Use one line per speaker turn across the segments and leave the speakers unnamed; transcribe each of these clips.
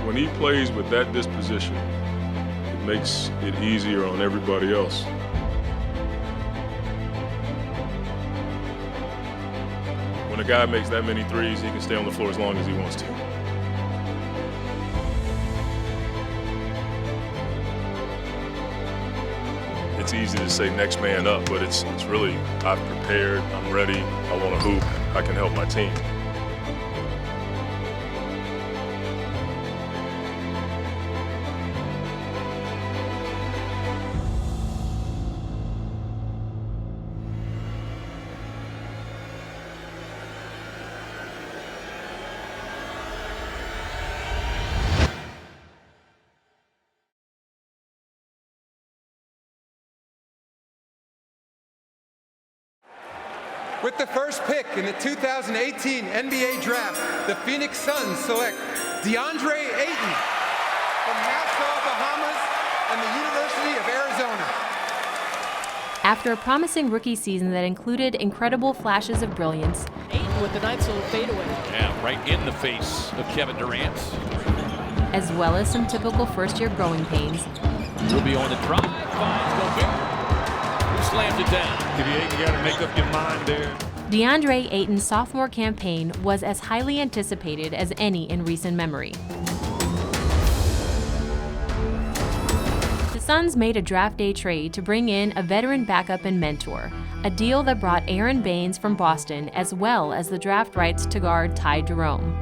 When he plays with that disposition, it makes it easier on everybody else. When a guy makes that many threes, he can stay on the floor as long as he wants to. It's easy to say next man up, but it's really, I've prepared, I'm ready, I want to hoop, I can help my team.
With the first pick in the 2018 NBA Draft, the Phoenix Suns select DeAndre Ayton from Nassau, Bahamas, and the University of Arizona.
After a promising rookie season that included incredible flashes of brilliance,
Ayton with the nice little fadeaway.
Yeah, right in the face of Kevin Durant.
as well as some typical first-year growing pains,
Rubio on the drive, finds Gobert, who slams it down.
You got to make up your mind there.
DeAndre Ayton's sophomore campaign was as highly anticipated as any in recent memory. The Suns made a draft day trade to bring in a veteran backup and mentor, a deal that brought Aron Baynes from Boston as well as the draft rights to guard Ty Jerome.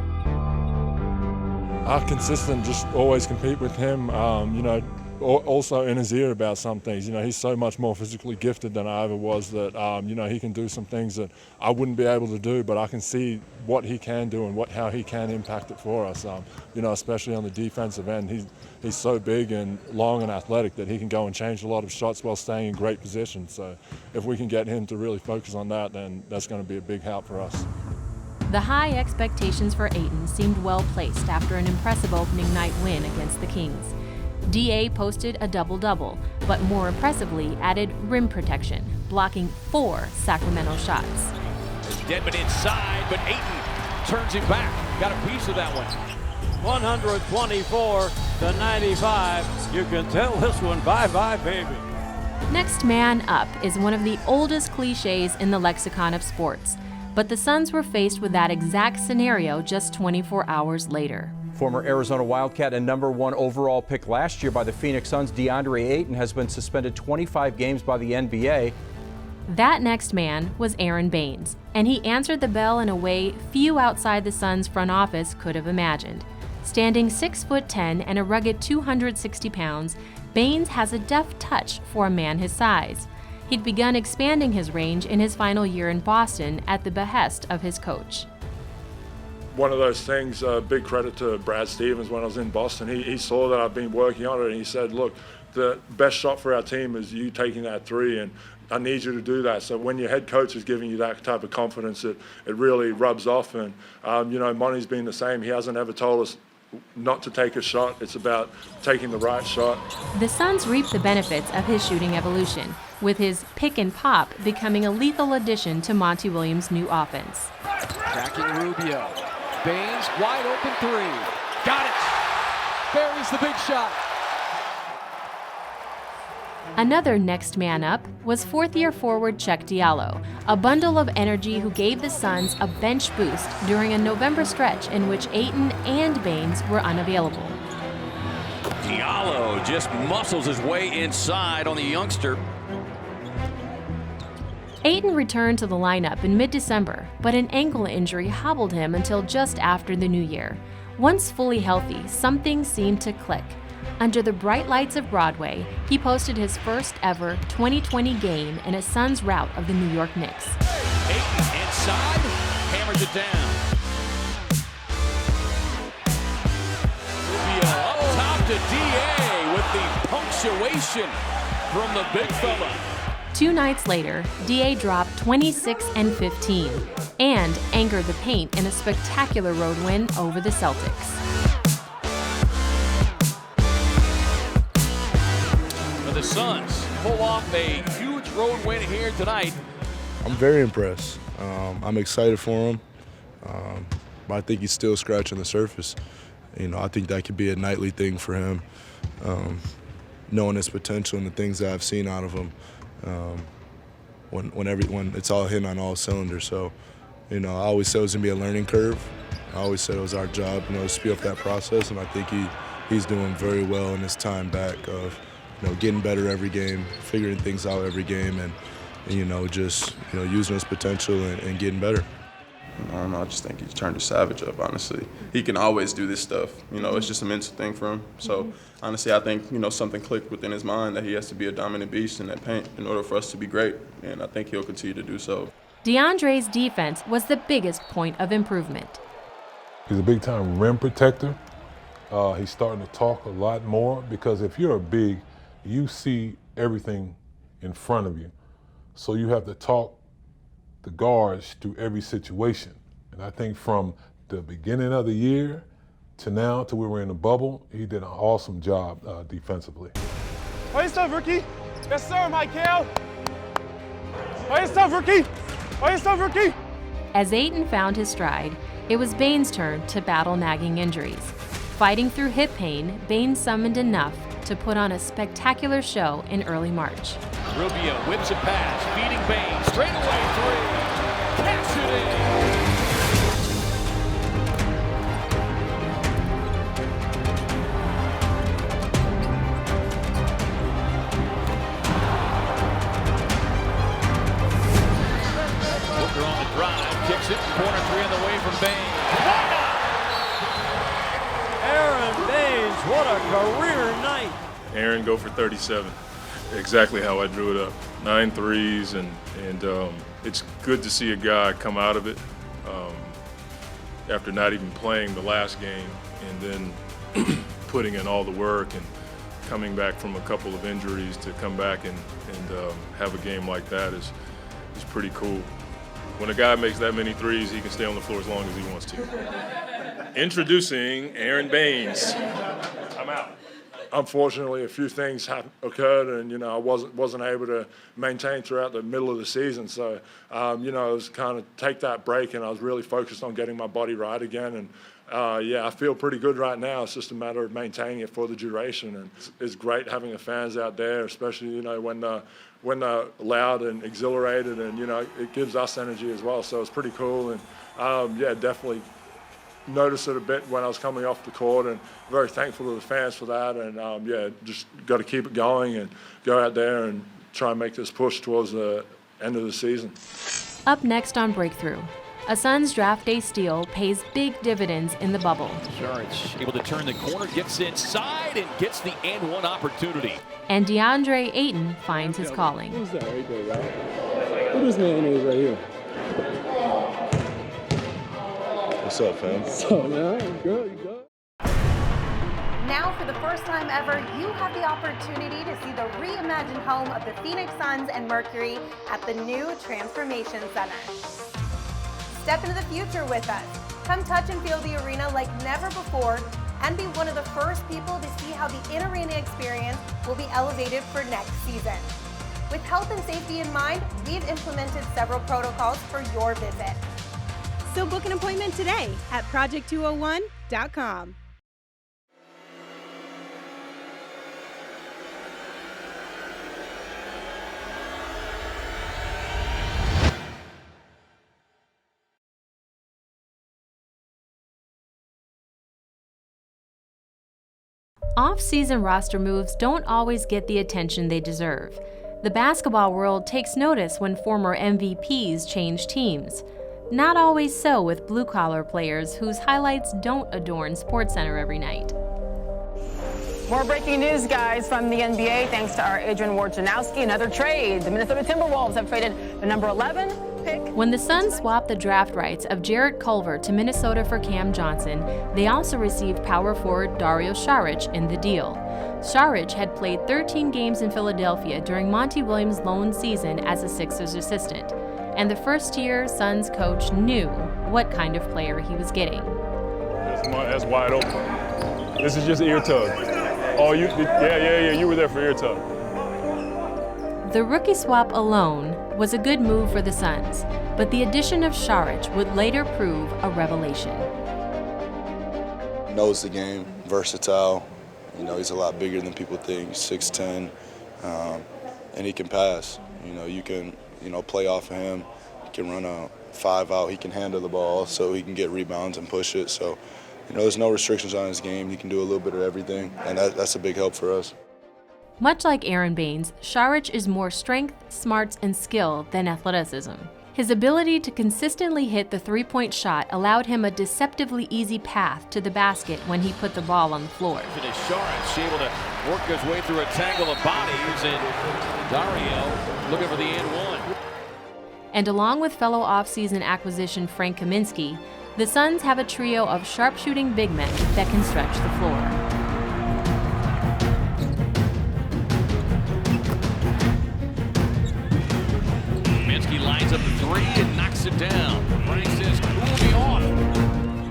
Consistent, just always compete with him, also in his ear about some things. He's so much more physically gifted than I ever was that, he can do some things that I wouldn't be able to do, but I can see what he can do and how he can impact it for us, especially on the defensive end. He's so big and long and athletic that he can go and change a lot of shots while staying in great position. So if we can get him to really focus on that, then that's going to be a big help for us.
The high expectations for Ayton seemed well placed after an impressive opening night win against the Kings. DA posted a double-double, but more impressively added rim protection, blocking 4 Sacramento shots.
Dedmon inside, but Ayton turns it back. Got a piece of that one.
124-95. You can tell this one bye-bye, baby.
Next man up is one of the oldest cliches in the lexicon of sports, but the Suns were faced with that exact scenario just 24 hours later.
Former Arizona Wildcat and #1 overall pick last year by the Phoenix Suns, DeAndre Ayton has been suspended 25 games by the NBA.
That next man was Aron Baynes, and he answered the bell in a way few outside the Suns front office could have imagined. Standing 6'10" and a rugged 260 pounds, Baynes has a deft touch for a man his size. He'd begun expanding his range in his final year in Boston at the behest of his coach.
One of those things, big credit to Brad Stevens when I was in Boston. He saw that I've been working on it, and he said, look, the best shot for our team is you taking that three, and I need you to do that. So when your head coach is giving you that type of confidence, it really rubs off. And, Monty's been the same. He hasn't ever told us not to take a shot. It's about taking the right shot.
The Suns reaped the benefits of his shooting evolution, with his pick and pop becoming a lethal addition to Monty Williams' new offense.
Attacking Rubio. Baynes, wide open three. Got it! Buries the big shot.
Another next man up was fourth-year forward Cheick Diallo, a bundle of energy who gave the Suns a bench boost during a November stretch in which Ayton and Baynes were unavailable.
Diallo just muscles his way inside on the youngster.
Ayton returned to the lineup in mid-December, but an ankle injury hobbled him until just after the new year. Once fully healthy, something seemed to click. Under the bright lights of Broadway, he posted his first ever 2020 game in a Suns rout of the New York Knicks.
Ayton inside, hammers it down. Rubio up top to DA with the punctuation from the big fella.
2 nights later, DA dropped 26 and 15 and angered the paint in a spectacular road win over the Celtics.
The Suns pull off a huge road win here tonight.
I'm very impressed. I'm excited for him, but I think he's still scratching the surface. I think that could be a nightly thing for him, knowing his potential and the things that I've seen out of him. When it's all hitting on all cylinders. So, I always said it was going to be a learning curve. I always said it was our job, to speed up that process, and I think he's doing very well in his time back of, getting better every game, figuring things out every game, and just using his potential and getting better.
I don't know, I just think he's turned to savage up, honestly. He can always do this stuff. It's just a mental thing for him. So, honestly, I think, something clicked within his mind that he has to be a dominant beast in that paint in order for us to be great, and I think he'll continue to do so.
DeAndre's defense was the biggest point of improvement.
He's a big-time rim protector. He's starting to talk a lot more because if you're a big, you see everything in front of you. So you have to talk the guards through every situation. And I think from the beginning of the year to now, to where we're in the bubble, he did an awesome job defensively.
Nice stuff, rookie. Yes, sir, Michael. Nice stuff, rookie. Nice stuff, rookie.
As Ayton found his stride, it was Baynes' turn to battle nagging injuries. Fighting through hip pain, Baynes summoned enough to put on a spectacular show in early March.
Rubio whips a pass, feeding Baynes, straight away three. Cash it in. Booker on the drive, kicks it, corner three on the way from Baynes.
Aron Baynes, what a career night.
Aron go for 37. Exactly how I drew it up. 9 threes, and it's good to see a guy come out of it after not even playing the last game and then putting in all the work and coming back from a couple of injuries to come back and have a game like that is pretty cool. When a guy makes that many threes, he can stay on the floor as long as he wants to. Introducing Aron Baynes. I'm out.
Unfortunately, a few things occurred, and I wasn't able to maintain throughout the middle of the season. So, I was kind of take that break, and I was really focused on getting my body right again. And I feel pretty good right now. It's just a matter of maintaining it for the duration. And it's great having the fans out there, especially when they're loud and exhilarated, and it gives us energy as well. So it's pretty cool, and definitely noticed it a bit when I was coming off the court, and very thankful to the fans for that. And just got to keep it going and go out there and try and make this push towards the end of the season.
Up next on Breakthrough, a Suns draft day steal pays big dividends in the bubble.
Šarić able to turn the corner, gets inside, and gets the and one opportunity.
And DeAndre Ayton finds his calling.
Who's that right there, right? Who this man is right here?
What's up, fam?
What's up, man? You good? You good?
Now, for the first time ever, you have the opportunity to see the reimagined home of the Phoenix Suns and Mercury at the new Transformation Center. Step into the future with us. Come touch and feel the arena like never before, and be one of the first people to see how the in-arena experience will be elevated for next season. With health and safety in mind, we've implemented several protocols for your visit.
So book an appointment today at project201.com.
Off-season roster moves don't always get the attention they deserve. The basketball world takes notice when former MVPs change teams. Not always so with blue-collar players whose highlights don't adorn SportsCenter every night.
More breaking news, guys, from the NBA, thanks to our Adrian Wojnarowski. Another trade. The Minnesota Timberwolves have traded the number 11 pick.
When the Suns swapped the draft rights of Jarrett Culver to Minnesota for Cam Johnson, they also received power forward Dario Šarić in the deal. Šarić had played 13 games in Philadelphia during Monty Williams' lone season as a Sixers assistant, and the first-year Suns coach knew what kind of player he was getting.
That's wide open. This is just ear tug. Oh, you were there for ear tug.
The rookie swap alone was a good move for the Suns, but the addition of Šarić would later prove a revelation.
knows the game, versatile. You know, he's a lot bigger than people think. 6'10", and he can pass. You know, you can play off of him. He can run a 5 out. He can handle the ball, so he can get rebounds and push it. So, you know, there's no restrictions on his game. He can do a little bit of everything, and that's a big help for us.
Much like Aron Baynes, Šarić is more strength, smarts, and skill than athleticism. His ability to consistently hit the three-point shot allowed him a deceptively easy path to the basket when he put the ball on the floor.
It is Šarić able to work his way through a tangle of bodies, and Dario looking for the and one.
And along with fellow offseason acquisition Frank Kaminsky, the Suns have a trio of sharpshooting big men that can stretch the floor.
Lines up the three and knocks it down. Frank says, cool me off.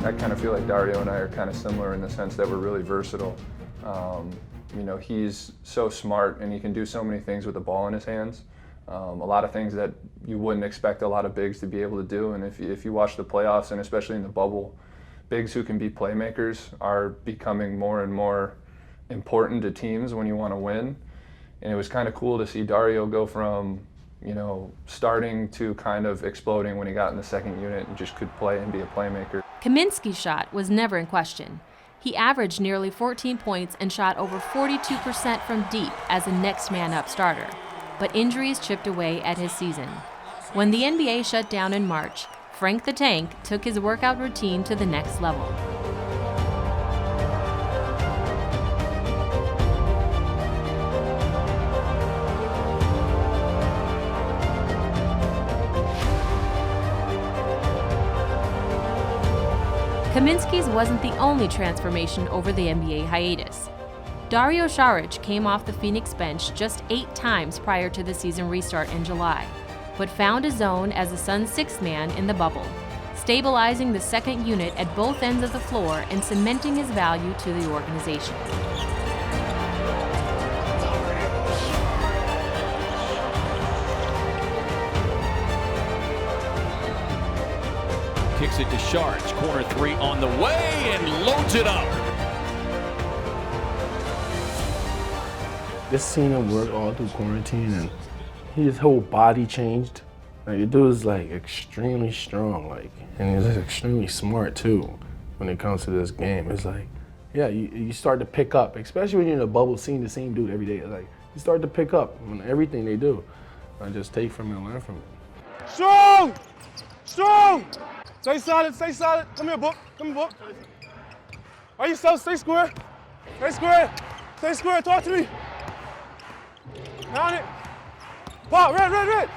I kind of feel like Dario and I are kind of similar in the sense that we're really versatile. You know, he's so smart and he can do so many things with the ball in his hands. A lot of things that you wouldn't expect a lot of bigs to be able to do. And if you watch the playoffs, and especially in the bubble, bigs who can be playmakers are becoming more and more important to teams when you want to win. And it was kind of cool to see Dario go from, you know, starting to kind of exploding when he got in the second unit and just could play and be a playmaker.
Kaminsky's shot was never in question. He averaged nearly 14 points and shot over 42% from deep as a next man up starter. But injuries chipped away at his season. When the NBA shut down in March, Frank the Tank took his workout routine to the next level. Kaminsky's wasn't the only transformation over the NBA hiatus. Dario Šarić came off the Phoenix bench just 8 times prior to the season restart in July, but found a zone as the Suns' 6th man in the bubble, stabilizing the second unit at both ends of the floor and cementing his value to the organization.
Kicks it to Šarić, corner 3 on the way, and loads it up.
Just seeing him work all through quarantine, and his whole body changed. Like, the dude is like extremely strong, like, and he's extremely smart too. When it comes to this game, it's like, yeah, you start to pick up, especially when you're in a bubble, seeing the same dude every day. It's like you start to pick up on everything they do. I just take from it and learn from it.
Strong, strong. Stay solid, stay solid. Come here, Book. Come here, Book. Are you so? Stay square. Stay square. Stay square. Talk to me. Down it. Pop, red, red, red.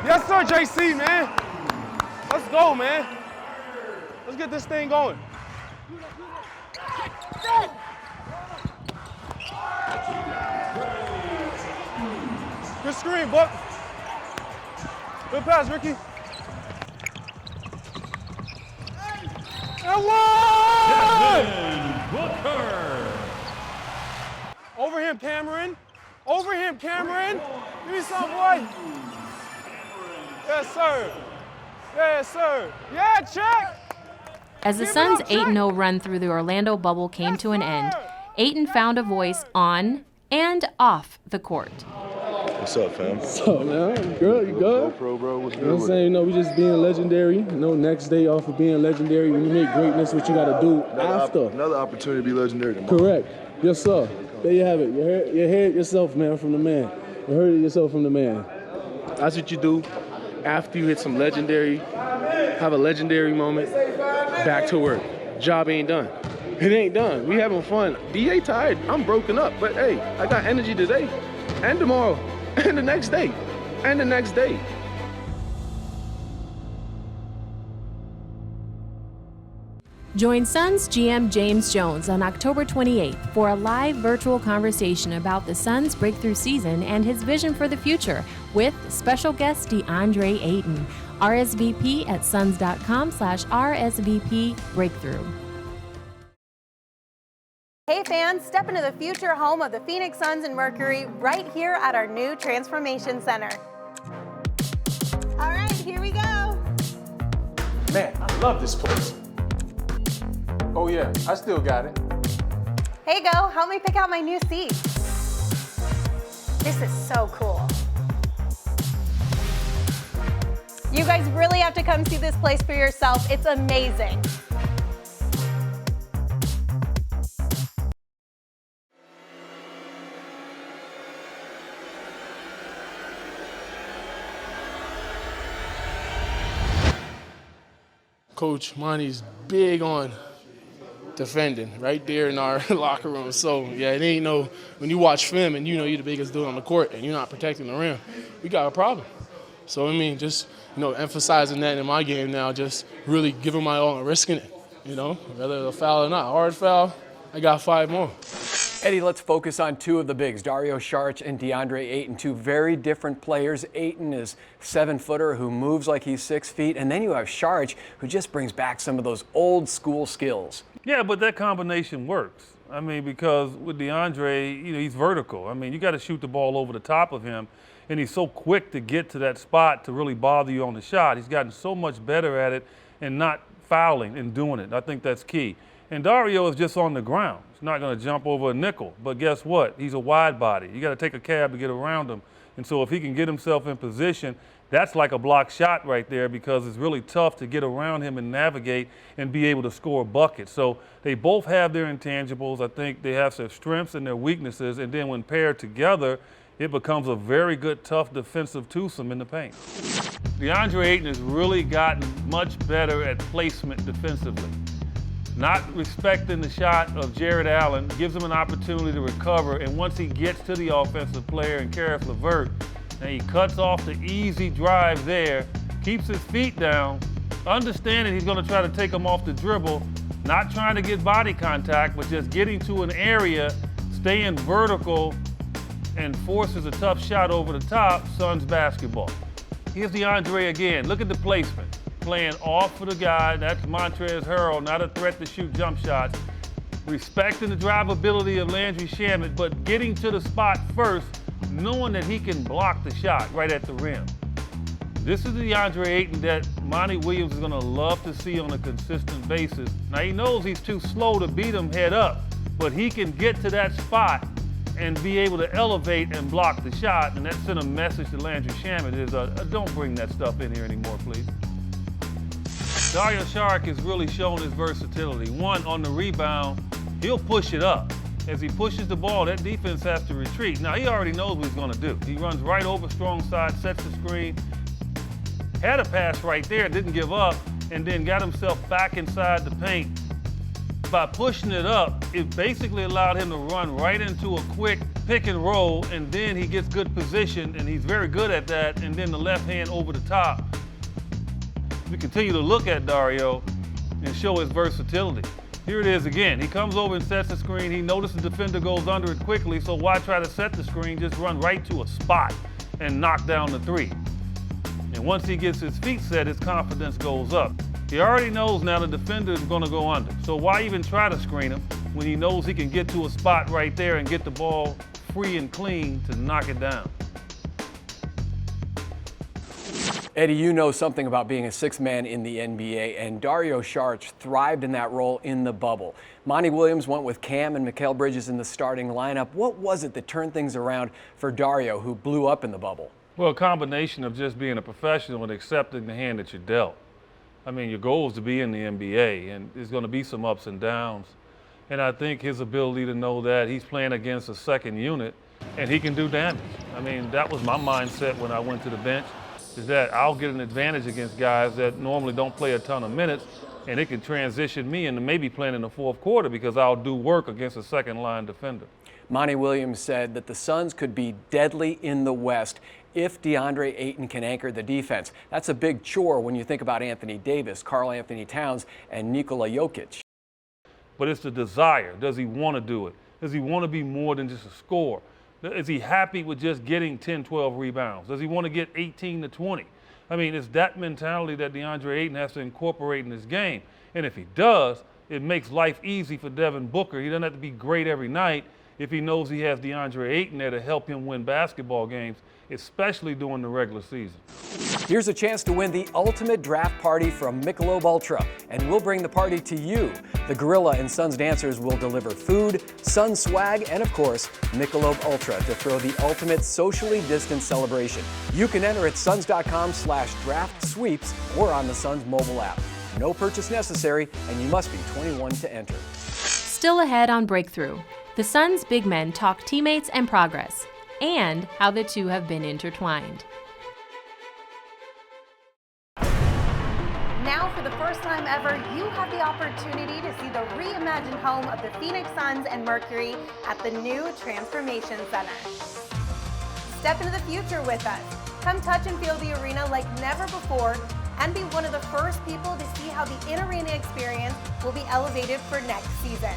Yes, sir, JC, man. Let's go, man. Let's get this thing going. Good screen, Book. Good pass, Ricky. And one! Over him, Cameron. Over him, Cameron. Give me some, boy. Yes, sir. Yes, sir. Yeah, check.
As the Suns' 8-0 run through the Orlando bubble came to an end, Ayton found a voice on and off the court.
What's up, fam?
What's up, man? Good, you good?
Bro, what's good?
You know what I'm saying? You know, we just being legendary. You know, next day off of being legendary, when you make greatness, what you got to do after.
Another opportunity to be legendary tomorrow.
Correct. Yes, sir. There you have it. You heard it yourself, man, from the man. You heard it yourself from the man. That's what you do after you hit some legendary, have a legendary moment, back to work. Job ain't done. It ain't done. We having fun. DA tired. I'm broken up, but hey, I got energy today and tomorrow. And the next day, and the next day.
Join Suns GM James Jones on October 28th for a live virtual conversation about the Suns' breakthrough season and his vision for the future with special guest Deandre Ayton. RSVP at suns.com/RSVP breakthrough.
Hey fans, step into the future home of the Phoenix Suns and Mercury right here at our new Transformation Center. All right, here we go.
Man, I love this place.
Oh yeah, I still got it.
Hey, Go, help me pick out my new seat. This is so cool. You guys really have to come see this place for yourself. It's amazing.
Coach Monty's big on defending right there in our locker room. So, yeah, it ain't no, when you watch film and you know you're the biggest dude on the court and you're not protecting the rim, we got a problem. So, I mean, just, emphasizing that in my game now, just really giving my all and risking it, whether it's a foul or not. Hard foul, I got 5 more.
Eddie, let's focus on 2 of the bigs, Dario Šarić and Deandre Ayton, 2 very different players. Ayton is 7-footer who moves like he's 6 feet, and then you have Šarić who just brings back some of those old school skills.
Yeah, but that combination works. I mean, because with Deandre, he's vertical. I mean, you got to shoot the ball over the top of him, and he's so quick to get to that spot to really bother you on the shot. He's gotten so much better at it and not fouling and doing it. I think that's key. And Dario is just on the ground. He's not going to jump over a nickel. But guess what? He's a wide body. You got to take a cab to get around him. And so if he can get himself in position, that's like a block shot right there, because it's really tough to get around him and navigate and be able to score a bucket. So they both have their intangibles. I think they have their strengths and their weaknesses. And then when paired together, it becomes a very good, tough defensive twosome in the paint. Deandre Ayton has really gotten much better at placement defensively. Not respecting the shot of Jared Allen, gives him an opportunity to recover, and once he gets to the offensive player and Karis LeVert, and he cuts off the easy drive there, keeps his feet down, understanding he's going to try to take him off the dribble, not trying to get body contact, but just getting to an area, staying vertical, and forces a tough shot over the top. Suns basketball. Here's DeAndre again. Look at the placement. Playing off for the guy, that's Montrezl Harrell, not a threat to shoot jump shots. Respecting the drivability of Landry Shamet, but getting to the spot first, knowing that he can block the shot right at the rim. This is the DeAndre Ayton that Monty Williams is gonna love to see on a consistent basis. Now he knows he's too slow to beat him head up, but he can get to that spot and be able to elevate and block the shot, and that sent a message to Landry Shamet is, don't bring that stuff in here anymore, please. Dario Šarić has really shown his versatility. One, on the rebound, he'll push it up. As he pushes the ball, that defense has to retreat. Now, he already knows what he's going to do. He runs right over strong side, sets the screen, had a pass right there, didn't give up, and then got himself back inside the paint. By pushing it up, it basically allowed him to run right into a quick pick and roll, and then he gets good position, and he's very good at that, and then the left hand over the top. We continue to look at Dario and show his versatility. Here it is again. He comes over and sets the screen. He notices the defender goes under it quickly, so why try to set the screen? Just run right to a spot and knock down the 3. And once he gets his feet set, his confidence goes up. He already knows now the defender is going to go under. So why even try to screen him when he knows he can get to a spot right there and get the ball free and clean to knock it down?
Eddie, you know something about being a 6th man in the NBA, and Dario Šarić thrived in that role in the bubble. Monty Williams went with Cam and Mikal Bridges in the starting lineup. What was it that turned things around for Dario, who blew up in the bubble?
Well, a combination of just being a professional and accepting the hand that you're dealt. I mean, your goal is to be in the NBA, and there's going to be some ups and downs. And I think his ability to know that he's playing against a second unit, and he can do damage. I mean, that was my mindset when I went to the bench. Is that I'll get an advantage against guys that normally don't play a ton of minutes, and it can transition me into maybe playing in the 4th quarter because I'll do work against a second-line defender.
Monty Williams said that the Suns could be deadly in the West if DeAndre Ayton can anchor the defense. That's a big chore when you think about Anthony Davis, Karl Anthony Towns, and Nikola Jokic.
But it's the desire. Does he want to do it? Does he want to be more than just a scorer? Is he happy with just getting 10, 12 rebounds? Does he want to get 18 to 20? I mean, it's that mentality that DeAndre Ayton has to incorporate in his game. And if he does, it makes life easy for Devin Booker. He doesn't have to be great every night. if he knows he has Deandre Ayton there to help him win basketball games, especially during the regular season.
Here's a chance to win the ultimate draft party from Michelob Ultra, and we'll bring the party to you. The Gorilla and Sons dancers will deliver food, Suns swag, and of course, Michelob Ultra to throw the ultimate socially distanced celebration. You can enter at suns.com/draft-sweeps or on the Suns mobile app. No purchase necessary, and you must be 21 to enter.
Still ahead on Breakthrough, the Suns' big men talk teammates and progress, and how the two have been intertwined.
Now, for the first time ever, you have the opportunity to see the reimagined home of the Phoenix Suns and Mercury at the new Transformation Center. Step into the future with us. Come touch and feel the arena like never before, and be one of the first people to see how the in-arena experience will be elevated for next season.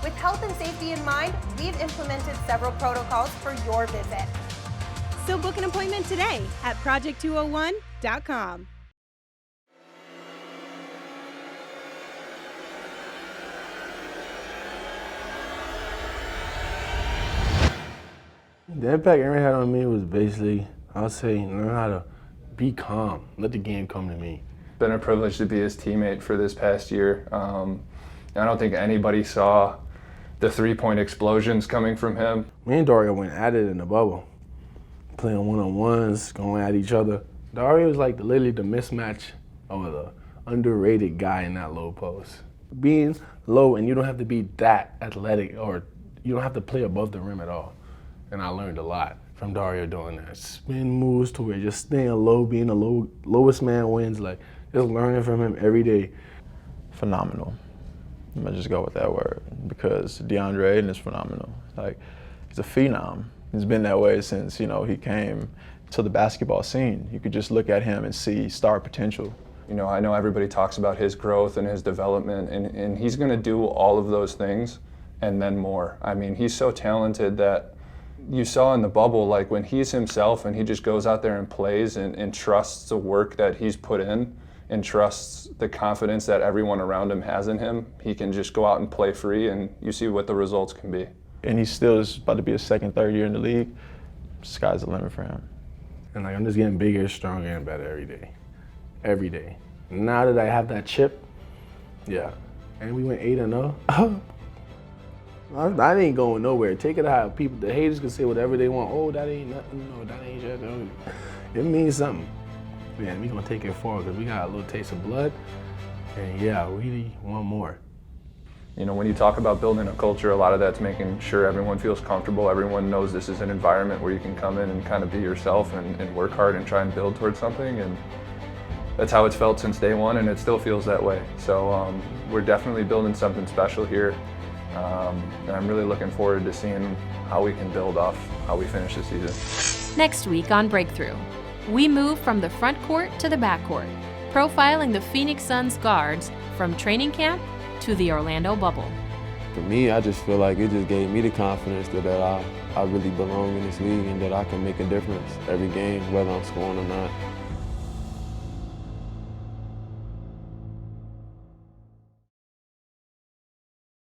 With health and safety in mind, we've implemented several protocols for your visit.
So book an appointment today at project201.com.
The impact Aaron had on me was basically, I'll say, learn how to be calm, let the game come to me.
Been a privilege to be his teammate for this past year. I don't think anybody saw the three-point explosions coming from him.
Me and Dario went at it in the bubble, playing one-on-ones, going at each other. Dario was like literally the mismatch or the underrated guy in that low post. Being low and you don't have to be that athletic or you don't have to play above the rim at all. And I learned a lot from Dario doing that. Spin moves to where just staying low, being the lowest man wins, like just learning from him every day.
Phenomenal. I'm gonna just go with that word because Deandre Ayton is phenomenal. Like, he's a phenom. He's been that way since, you know, he came to the basketball scene. You could just look at him and see star potential.
You know, I know everybody talks about his growth and his development, and he's gonna do all of those things and then more. I mean, he's so talented that you saw in the bubble, like when he's himself and he just goes out there and plays and trusts the work that he's put in and trusts the confidence that everyone around him has in him, he can just go out and play free, and you see what the results can be.
And he still is about to be his second, third year in the league. Sky's the limit for him.
And like I'm just getting bigger, stronger, and better every day. Every day. Now that I have that chip, yeah. And we went 8-0. That ain't going nowhere. Take it how people, the haters can say whatever they want. Oh, that ain't nothing. No, that ain't just. It means something. Man, we gonna take it forward because we got a little taste of blood. And yeah, we really want more.
You know, when you talk about building a culture, a lot of that's making sure everyone feels comfortable. Everyone knows this is an environment where you can come in and kind of be yourself and work hard and try and build towards something. And that's how it's felt since day one, and it still feels that way. So we're definitely building something special here. And I'm really looking forward to seeing how we can build off how we finish the season.
Next week on Breakthrough, we move from the front court to the back court, profiling the Phoenix Suns guards from training camp to the Orlando bubble.
For me, I just feel like it just gave me the confidence that I really belong in this league and that I can make a difference every game, whether I'm scoring or not.